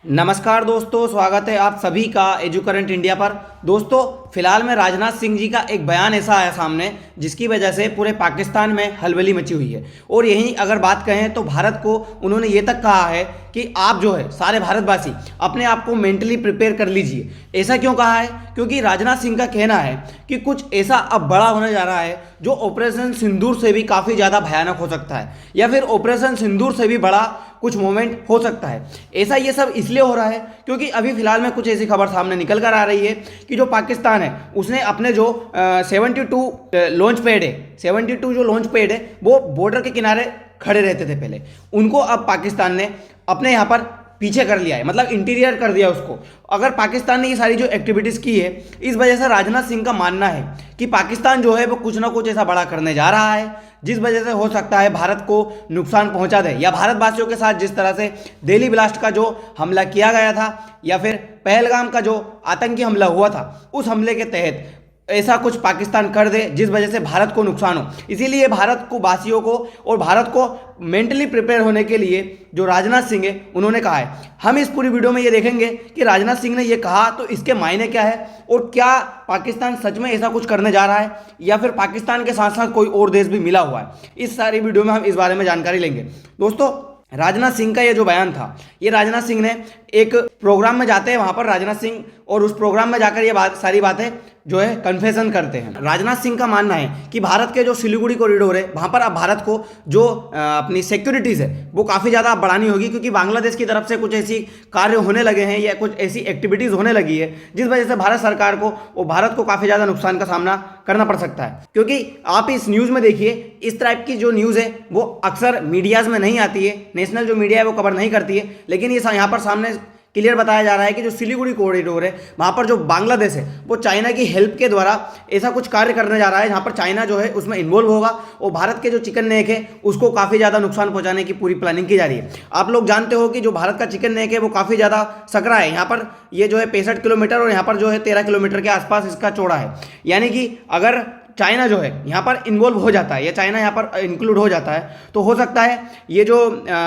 नमस्कार दोस्तों, स्वागत है आप सभी का एजुकरेंट इंडिया पर। दोस्तों, फिलहाल में राजनाथ सिंह जी का एक बयान ऐसा आया सामने जिसकी वजह से पूरे पाकिस्तान में हलबली मची हुई है। और यहीं अगर बात कहें तो भारत को उन्होंने ये तक कहा है कि आप जो है सारे भारतवासी अपने आप को मेंटली प्रिपेयर कर लीजिए। ऐसा क्यों कहा है? क्योंकि राजनाथ सिंह का कहना है कि कुछ ऐसा अब बड़ा होने जा रहा है जो ऑपरेशन सिंदूर से भी काफ़ी ज़्यादा भयानक हो सकता है, या फिर ऑपरेशन सिंदूर से भी बड़ा कुछ मोमेंट हो सकता है। ऐसा ये सब इसलिए हो रहा है क्योंकि अभी फिलहाल में कुछ ऐसी खबर सामने निकल कर आ रही है कि जो पाकिस्तान है उसने अपने जो 72 लॉन्च पैड है, 72 जो लॉन्च पैड है वो बॉर्डर के किनारे खड़े रहते थे पहले, उनको अब पाकिस्तान ने अपने यहाँ पर पीछे कर लिया है, मतलब इंटीरियर कर दिया उसको। अगर पाकिस्तान ने ये सारी जो एक्टिविटीज़ की है, इस वजह से राजनाथ सिंह का मानना है कि पाकिस्तान जो है वो कुछ ना कुछ ऐसा बड़ा करने जा रहा है जिस वजह से हो सकता है भारत को नुकसान पहुंचा दे, या भारतवासियों के साथ जिस तरह से दिल्ली ब्लास्ट का जो हमला किया गया था या फिर पहलगाम का जो आतंकी हमला हुआ था, उस हमले के तहत ऐसा कुछ पाकिस्तान कर दे जिस वजह से भारत को नुकसान हो। इसीलिए भारत को वासियों को और भारत को मेंटली प्रिपेयर होने के लिए जो राजनाथ सिंह है उन्होंने कहा है। हम इस पूरी वीडियो में ये देखेंगे कि राजनाथ सिंह ने ये कहा तो इसके मायने क्या है, और क्या पाकिस्तान सच में ऐसा कुछ करने जा रहा है या फिर पाकिस्तान के साथ साथ कोई और देश भी मिला हुआ है। इस सारी वीडियो में हम इस बारे में जानकारी लेंगे। दोस्तों, राजनाथ सिंह का ये जो बयान था, ये राजनाथ सिंह ने एक प्रोग्राम में जाते हैं, वहाँ पर राजनाथ सिंह और उस प्रोग्राम में जाकर ये सारी बातें जो है कन्फेशन करते हैं। राजनाथ सिंह का मानना है कि भारत के जो सिलीगुड़ी कॉरिडोर है वहाँ पर अब भारत को जो अपनी सिक्योरिटीज़ है वो काफ़ी ज़्यादा बढ़ानी होगी, क्योंकि बांग्लादेश की तरफ से कुछ ऐसी कार्य होने लगे हैं या कुछ ऐसी एक्टिविटीज़ होने लगी है जिस वजह से भारत सरकार को और भारत को काफ़ी ज़्यादा नुकसान का सामना करना पड़ सकता है। क्योंकि आप इस न्यूज़ में देखिए, इस टाइप की जो न्यूज़ है वो अक्सर मीडियाज़ में नहीं आती है, नेशनल जो मीडिया है वो कवर नहीं करती है, लेकिन ये यहाँ पर सामने क्लियर बताया जा रहा है कि जो सिलीगुड़ी कॉरिडोर है वहाँ पर जो बांग्लादेश है वो चाइना की हेल्प के द्वारा ऐसा कुछ कार्य करने जा रहा है जहाँ पर चाइना जो है उसमें इन्वॉल्व होगा और भारत के जो चिकन नेक है उसको काफ़ी ज़्यादा नुकसान पहुँचाने की पूरी प्लानिंग की जा रही है। आप लोग जानते हो कि जो भारत का चिकन नेक है वो काफ़ी ज़्यादा सकरा है। यहाँ पर ये जो है 65 किलोमीटर और यहाँ पर जो है 13 किलोमीटर के आसपास इसका चौड़ा है। यानी कि अगर चाइना जो है यहाँ पर इन्वॉल्व हो जाता है या चाइना यहाँ पर इंक्लूड हो जाता है तो हो सकता है ये जो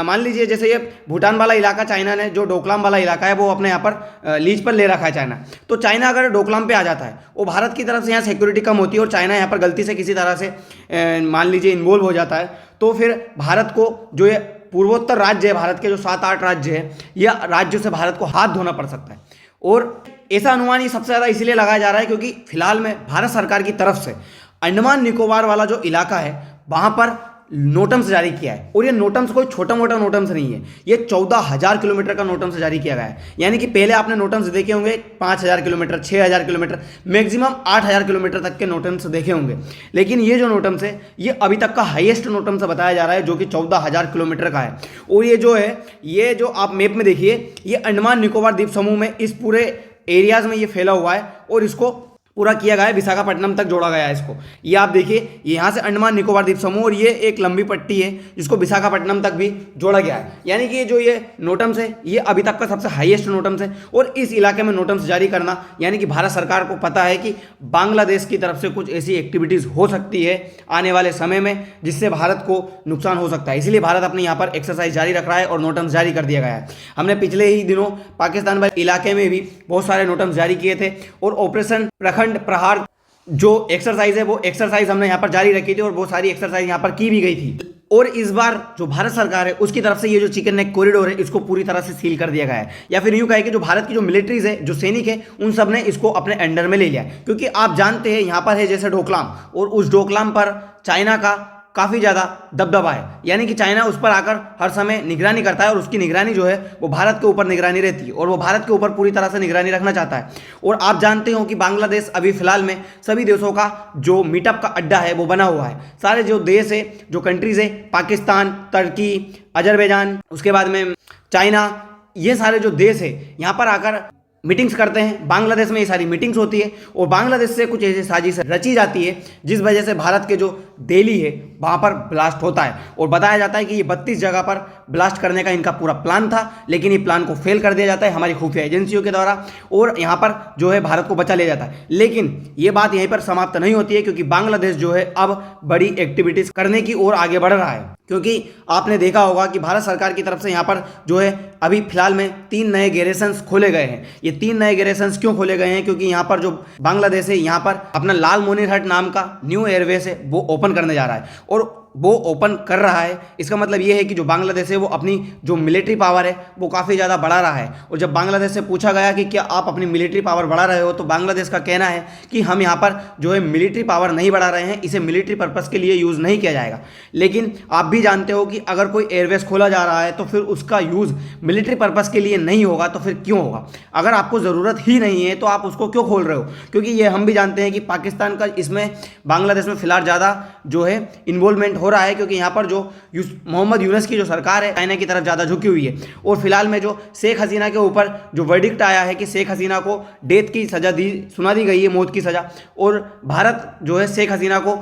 मान लीजिए जैसे ये भूटान वाला इलाका चाइना ने जो डोकलाम वाला इलाका है वो अपने यहाँ पर लीज पर ले रखा है चाइना। तो चाइना अगर डोकलाम पे आ जाता है वो भारत की तरफ से यहाँ सिक्योरिटी कम होती है और चाइना यहाँ पर गलती से किसी तरह से मान लीजिए इन्वॉल्व हो जाता है तो फिर भारत को जो ये पूर्वोत्तर राज्य है, भारत के जो 7-8 राज्य है, या राज्यों से भारत को हाथ धोना पड़ सकता है। और ऐसा अनुमान ये सबसे ज़्यादा इसलिए लगाया जा रहा है क्योंकि फिलहाल में भारत सरकार की तरफ से अंडमान निकोबार वाला जो इलाका है वहाँ पर नोटम्स जारी किया है। और ये नोटम्स कोई छोटा मोटा नोटम्स नहीं है, ये 14,000 किलोमीटर का नोटम्स जारी किया गया है। यानी कि पहले आपने नोटम्स देखे होंगे 5,000 किलोमीटर, 6,000 किलोमीटर, मैक्सिमम 8,000 किलोमीटर तक के नोटम्स देखे होंगे, लेकिन ये जो नोटम्स है ये अभी तक का हाईएस्ट नोटम्स बताया जा रहा है जो कि 14,000 किलोमीटर का है। और ये जो है, ये जो आप मैप में देखिए, ये अंडमान निकोबार द्वीप समूह में इस पूरे एरियाज में ये फैला हुआ है और इसको पूरा किया गया है, विशाखापट्टनम तक जोड़ा गया है इसको। ये आप देखिए, यहाँ से अंडमान निकोबार द्वीप समूह और ये एक लंबी पट्टी है जिसको विशाखापट्टनम तक भी जोड़ा गया है। यानी कि ये जो ये नोटम्स है ये अभी तक का सबसे हाईएस्ट नोटम्स है। और इस इलाके में नोटम्स जारी करना यानी कि भारत सरकार को पता है कि बांग्लादेश की तरफ से कुछ ऐसी एक्टिविटीज़ हो सकती है आने वाले समय में जिससे भारत को नुकसान हो सकता है। इसलिए भारत अपने यहाँ पर एक्सरसाइज जारी रख रहा है और नोटम्स जारी कर दिया गया है। हमने पिछले ही दिनों पाकिस्तान वाले इलाके में भी बहुत सारे नोटम्स जारी किए थे और ऑपरेशन प्रखंड प्रहार जो एक्सरसाइज है वो एक्सरसाइज हमने यहाँ पर जारी रखी थी और बहुत सारी एक्सरसाइज यहाँ पर की भी गई थी। और इस बार जो भारत सरकार है उसकी तरफ से ये जो चिकन नेक कॉरिडोर है इसको पूरी तरह से सील कर दिया गया है, या फिर यूँ कहे कि जो भारत की जो मिलिट्रीज है, जो सैनिक है, उन सब ने इसको अपने अंडर में ले लिया। क्योंकि आप जानते हैं यहाँ पर है जैसे डोकलाम, और उस डोकलाम पर चाइना का काफ़ी ज़्यादा दबदबा है। यानी कि चाइना उस पर आकर हर समय निगरानी करता है और उसकी निगरानी जो है वो भारत के ऊपर निगरानी रहती है और वो भारत के ऊपर पूरी तरह से निगरानी रखना चाहता है। और आप जानते हो कि बांग्लादेश अभी फिलहाल में सभी देशों का जो मीटअप का अड्डा है वो बना हुआ है। सारे जो देश है, जो कंट्रीज़ है, पाकिस्तान, तुर्की, अजरबैजान, उसके बाद में चाइना, ये सारे जो देश है यहाँ पर आकर मीटिंग्स करते हैं। बांग्लादेश में ये सारी मीटिंग्स होती है और बांग्लादेश से कुछ ऐसी साजिश रची जाती है जिस वजह से भारत के जो दिल्ली है वहाँ पर ब्लास्ट होता है। और बताया जाता है कि ये 32 जगह पर ब्लास्ट करने का इनका पूरा प्लान था, लेकिन ये प्लान को फेल कर दिया जाता है हमारी खुफिया एजेंसियों के द्वारा और यहाँ पर जो है भारत को बचा लिया जाता है। लेकिन ये बात यहीं पर समाप्त नहीं होती है, क्योंकि बांग्लादेश जो है अब बड़ी एक्टिविटीज़ करने की ओर आगे बढ़ रहा है। क्योंकि आपने देखा होगा कि भारत सरकार की तरफ से यहाँ पर जो है अभी फिलहाल में 3 नए गैरेशंस खोले गए हैं। ये 3 नए गैरेशंस क्यों खोले गए हैं? क्योंकि यहाँ पर जो बांग्लादेश है यहाँ पर अपना लाल मोनिरहट नाम का न्यू एयरवेस है वो ओपन करने जा रहा है, और वो ओपन कर रहा है। इसका मतलब ये है कि जो बांग्लादेश है वो अपनी जो मिलिट्री पावर है वो काफ़ी ज़्यादा बढ़ा रहा है। और जब बांग्लादेश से पूछा गया कि क्या आप अपनी मिलिट्री पावर बढ़ा रहे हो, तो बांग्लादेश का कहना है कि हम यहाँ पर जो है मिलिट्री पावर नहीं बढ़ा रहे हैं, इसे मिलिट्री पर्पज़ के लिए यूज़ नहीं किया जाएगा। लेकिन आप भी जानते हो कि अगर कोई एयरवेस खोला जा रहा है तो फिर उसका यूज़ मिलिट्री पर्पज़ के लिए नहीं होगा तो फिर क्यों होगा? अगर आपको ज़रूरत ही नहीं है तो आप उसको क्यों खोल रहे हो? क्योंकि ये हम भी जानते हैं कि पाकिस्तान का इसमें बांग्लादेश में फिलहाल ज़्यादा जो है इन्वॉल्वमेंट हो रहा है, क्योंकि यहाँ पर जो मोहम्मद यूनस की जो सरकार है चाइना की तरफ ज़्यादा झुकी हुई है। और फिलहाल में जो शेख हसीना के ऊपर जो वर्डिक्ट आया है कि शेख हसीना को डेथ की सज़ा सुना दी गई है, मौत की सज़ा, और भारत जो है शेख हसीना को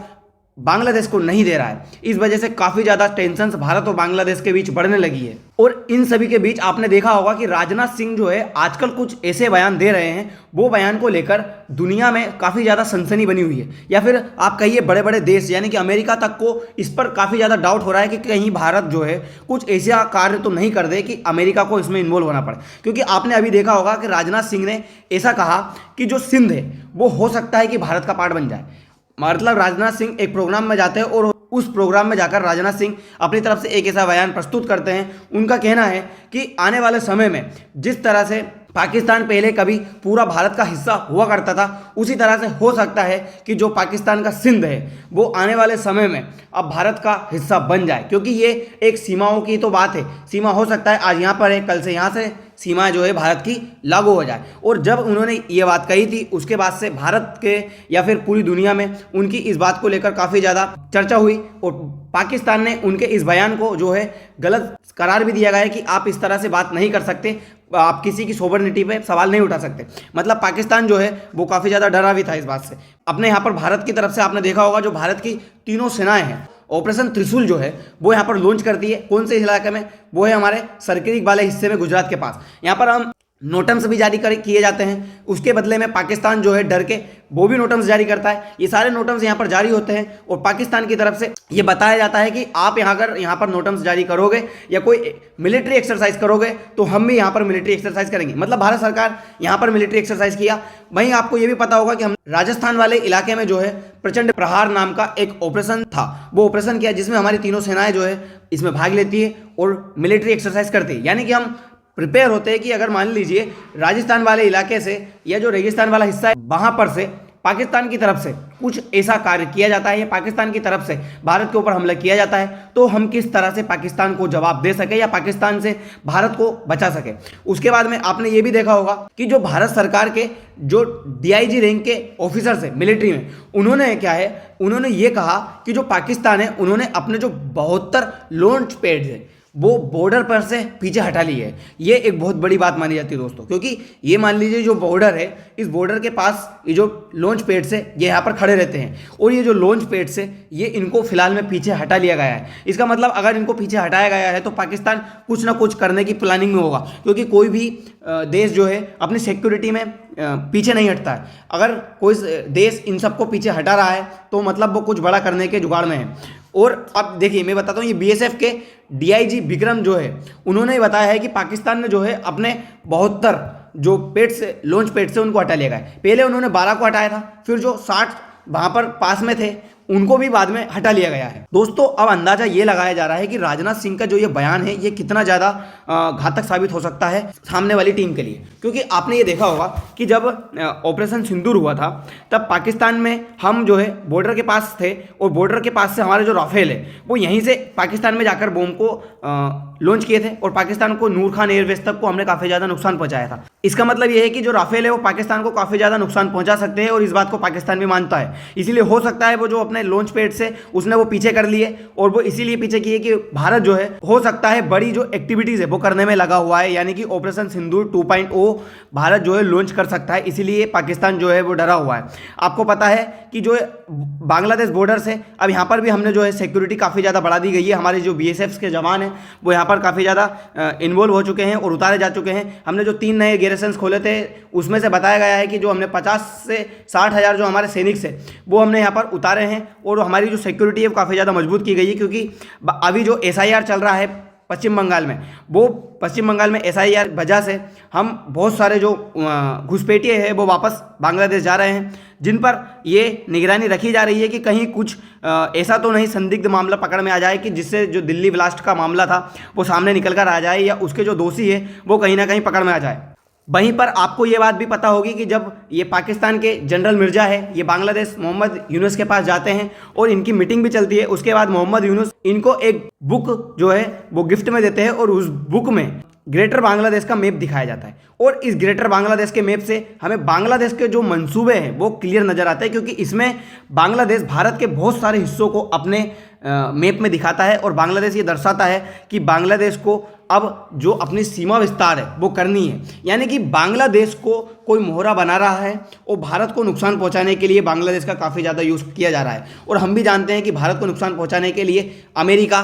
बांग्लादेश को नहीं दे रहा है। इस वजह से काफ़ी ज़्यादा टेंशन भारत और बांग्लादेश के बीच बढ़ने लगी है। और इन सभी के बीच आपने देखा होगा कि राजनाथ सिंह जो है आजकल कुछ ऐसे बयान दे रहे हैं, वो बयान को लेकर दुनिया में काफ़ी ज़्यादा सनसनी बनी हुई है, या फिर आप कहिए बड़े बड़े देश यानी कि अमेरिका तक को इस पर काफ़ी ज़्यादा डाउट हो रहा है कि कहीं भारत जो है कुछ ऐसा कार्य तो नहीं कर दे कि अमेरिका को इसमें इन्वॉल्व होना पड़े। क्योंकि आपने अभी देखा होगा कि राजनाथ सिंह ने ऐसा कहा कि जो सिंध है वो हो सकता है कि भारत का पार्ट बन जाए। मतलब राजनाथ सिंह एक प्रोग्राम में जाते हैं और उस प्रोग्राम में जाकर राजनाथ सिंह अपनी तरफ से एक ऐसा बयान प्रस्तुत करते हैं। उनका कहना है कि आने वाले समय में जिस तरह से पाकिस्तान पहले कभी पूरा भारत का हिस्सा हुआ करता था, उसी तरह से हो सकता है कि जो पाकिस्तान का सिंध है वो आने वाले समय में अब भारत का हिस्सा बन जाए। क्योंकि ये एक सीमाओं की तो बात है, सीमा हो सकता है आज यहाँ पर है, कल से यहाँ से सीमा जो है भारत की लागू हो जाए। और जब उन्होंने ये बात कही थी उसके बाद से भारत के या फिर पूरी दुनिया में उनकी इस बात को लेकर काफ़ी ज़्यादा चर्चा हुई, और पाकिस्तान ने उनके इस बयान को जो है गलत करार भी दिया गया है कि आप इस तरह से बात नहीं कर सकते, आप किसी की सोवरेनिटी पे सवाल नहीं उठा सकते। मतलब पाकिस्तान जो है वो काफ़ी ज़्यादा डरा भी था इस बात से। अपने यहाँ पर भारत की तरफ से आपने देखा होगा जो भारत की तीनों सेनाएं हैं, ऑपरेशन त्रिशूल जो है वो यहाँ पर लॉन्च करती है। कौन से इलाके में? वो है हमारे सरकरी वाले हिस्से में, गुजरात के पास। यहाँ पर हम नोटम्स भी जारी किए जाते हैं, उसके बदले में पाकिस्तान जो है डर के वो भी नोटम्स जारी करता है। ये सारे नोटम्स यहाँ पर जारी होते हैं और पाकिस्तान की तरफ से ये बताया जाता है कि आप यहाँ पर नोटम्स जारी करोगे या कोई मिलिट्री एक्सरसाइज करोगे तो हम भी यहाँ पर मिलिट्री एक्सरसाइज करेंगे। मतलब भारत सरकार यहाँ पर मिलिट्री एक्सरसाइज किया। वहीं आपको ये भी पता होगा कि हम राजस्थान वाले इलाके में जो है प्रचंड प्रहार नाम का एक ऑपरेशन था, वो ऑपरेशन किया जिसमें हमारी तीनों सेनाएं जो है इसमें भाग लेती है और मिलिट्री एक्सरसाइज करती है। यानी कि हम प्रिपेयर होते हैं कि अगर मान लीजिए राजस्थान वाले इलाके से या जो रेगिस्तान वाला हिस्सा है वहाँ पर से पाकिस्तान की तरफ से कुछ ऐसा कार्य किया जाता है या पाकिस्तान की तरफ से भारत के ऊपर हमला किया जाता है, तो हम किस तरह से पाकिस्तान को जवाब दे सके या पाकिस्तान से भारत को बचा सके। उसके बाद में आपने ये भी देखा होगा कि जो भारत सरकार के जो DIG रैंक के ऑफिसर्स है मिलिट्री में, उन्होंने क्या है, उन्होंने ये कहा कि जो पाकिस्तान है उन्होंने अपने जो 72 लॉन्च पैड्स है वो बॉर्डर पर से पीछे हटा ली है। ये एक बहुत बड़ी बात मानी जाती है दोस्तों, क्योंकि ये मान लीजिए जो बॉर्डर है, इस बॉर्डर के पास ये जो लॉन्च पैड्स है ये यहाँ पर खड़े रहते हैं, और ये जो लॉन्च पैड्स है ये इनको फिलहाल में पीछे हटा लिया गया है। इसका मतलब अगर इनको पीछे हटाया गया है तो पाकिस्तान कुछ ना कुछ करने की प्लानिंग में होगा, क्योंकि कोई भी देश जो है अपनी सिक्योरिटी में पीछे नहीं हटता है। अगर कोई देश इन सबको पीछे हटा रहा है तो मतलब वो कुछ बड़ा करने के जुगाड़ में है। और अब देखिए मैं बताता हूँ, ये BSF के DIG विक्रम जो है उन्होंने बताया है कि पाकिस्तान ने जो है अपने 72 जो पेड्स लॉन्च पैड से उनको हटा लिया गया है। पहले उन्होंने 12 को हटाया था, फिर जो 60 वहाँ पर पास में थे उनको भी बाद में हटा लिया गया है। दोस्तों अब अंदाजा ये लगाया जा रहा है कि राजनाथ सिंह का जो ये बयान है ये कितना ज़्यादा घातक साबित हो सकता है सामने वाली टीम के लिए, क्योंकि आपने ये देखा होगा कि जब ऑपरेशन सिंदूर हुआ था तब पाकिस्तान में हम जो है बॉर्डर के पास थे, और बॉर्डर के पास से हमारे जो राफेल है वो यहीं से पाकिस्तान में जाकर बम को लॉन्च किए थे, और पाकिस्तान को नूर खान एयरबेस तक को हमने काफ़ी ज़्यादा नुकसान पहुंचाया था। इसका मतलब ये है कि जो राफेल है वो पाकिस्तान को काफ़ी ज़्यादा नुकसान पहुंचा सकते हैं, और इस बात को पाकिस्तान भी मानता है। इसीलिए हो सकता है वो जो अपने लॉन्च पैड से उसने वो पीछे कर लिए, और वो इसीलिए पीछे किए कि भारत जो है हो सकता है बड़ी जो एक्टिविटीज़ है वो करने में लगा हुआ है, यानी कि ऑपरेशन सिंदूर 2.0 भारत जो है लॉन्च कर सकता है, इसीलिए पाकिस्तान जो है वो डरा हुआ है। आपको पता है कि जो बांग्लादेश बॉर्डर से अब यहाँ पर भी हमने जो है सिक्योरिटी काफ़ी ज़्यादा बढ़ा दी गई है। हमारे जो BSF के जवान हैं वो यहाँ पर काफ़ी ज़्यादा इन्वॉल्व हो चुके हैं और उतारे जा चुके हैं। हमने जो 3 नए गैरिसन्स खोले थे उसमें से बताया गया है कि जो हमने 50 से 60 हज़ार जो हमारे सैनिक थे वो हमने यहाँ पर उतारे हैं और हमारी जो सिक्योरिटी है वो काफ़ी ज़्यादा मजबूत की गई है, क्योंकि अभी जो SIR चल रहा है पश्चिम बंगाल में, वो पश्चिम बंगाल में SIR वजह से हम बहुत सारे जो घुसपैठिए हैं वो वापस बांग्लादेश जा रहे हैं, जिन पर ये निगरानी रखी जा रही है कि कहीं कुछ ऐसा तो नहीं संदिग्ध मामला पकड़ में आ जाए कि जिससे जो दिल्ली ब्लास्ट का मामला था वो सामने निकल कर आ जाए या उसके जो दोषी है वो कहीं ना कहीं पकड़ में आ जाए। वहीं पर आपको ये बात भी पता होगी कि जब ये पाकिस्तान के जनरल मिर्जा है ये बांग्लादेश मोहम्मद यूनुस के पास जाते हैं और इनकी मीटिंग भी चलती है, उसके बाद मोहम्मद यूनुस इनको एक बुक जो है वो गिफ्ट में देते हैं और उस बुक में ग्रेटर बांग्लादेश का मैप दिखाया जाता है और इस ग्रेटर बांग्लादेश के मैप से हमें बांग्लादेश के जो मंसूबे हैं वो क्लियर नज़र आते हैं, क्योंकि इसमें बांग्लादेश भारत के बहुत सारे हिस्सों को अपने मैप में दिखाता है और बांग्लादेश ये दर्शाता है कि बांग्लादेश को अब जो अपनी सीमा विस्तार है वो करनी है, यानी कि बांग्लादेश को कोई मोहरा बना रहा है और भारत को नुकसान पहुंचाने के लिए बांग्लादेश का काफ़ी ज़्यादा यूज़ किया जा रहा है। और हम भी जानते हैं कि भारत को नुकसान पहुंचाने के लिए अमेरिका,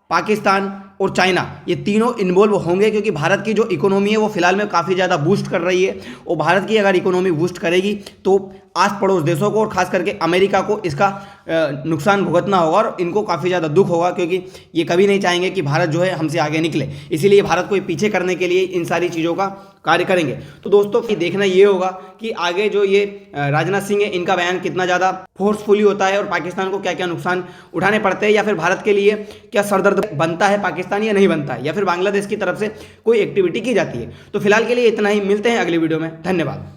पाकिस्तान और चाइना ये तीनों इन्वॉल्व होंगे, क्योंकि भारत की जो इकोनॉमी है वो फिलहाल में काफ़ी ज़्यादा बूस्ट कर रही है और भारत की अगर इकोनॉमी बूस्ट करेगी तो आस पड़ोस देशों को और ख़ास करके अमेरिका को इसका नुकसान भुगतना होगा और इनको काफ़ी ज़्यादा दुख होगा, क्योंकि ये कभी नहीं चाहेंगे कि भारत जो है हमसे आगे निकले, इसीलिए भारत को पीछे करने के लिए इन सारी चीज़ों का कार्य करेंगे। तो दोस्तों देखना ये होगा कि आगे जो ये राजनाथ सिंह है इनका बयान कितना ज़्यादा फोर्सफुली होता है और पाकिस्तान को क्या क्या नुकसान उठाने पड़ते हैं, या फिर भारत के लिए क्या सरदर्द बनता है पाकिस्तान या नहीं बनता है, या फिर बांग्लादेश की तरफ से कोई एक्टिविटी की जाती है। तो फिलहाल के लिए इतना ही, मिलते हैं अगली वीडियो में, धन्यवाद।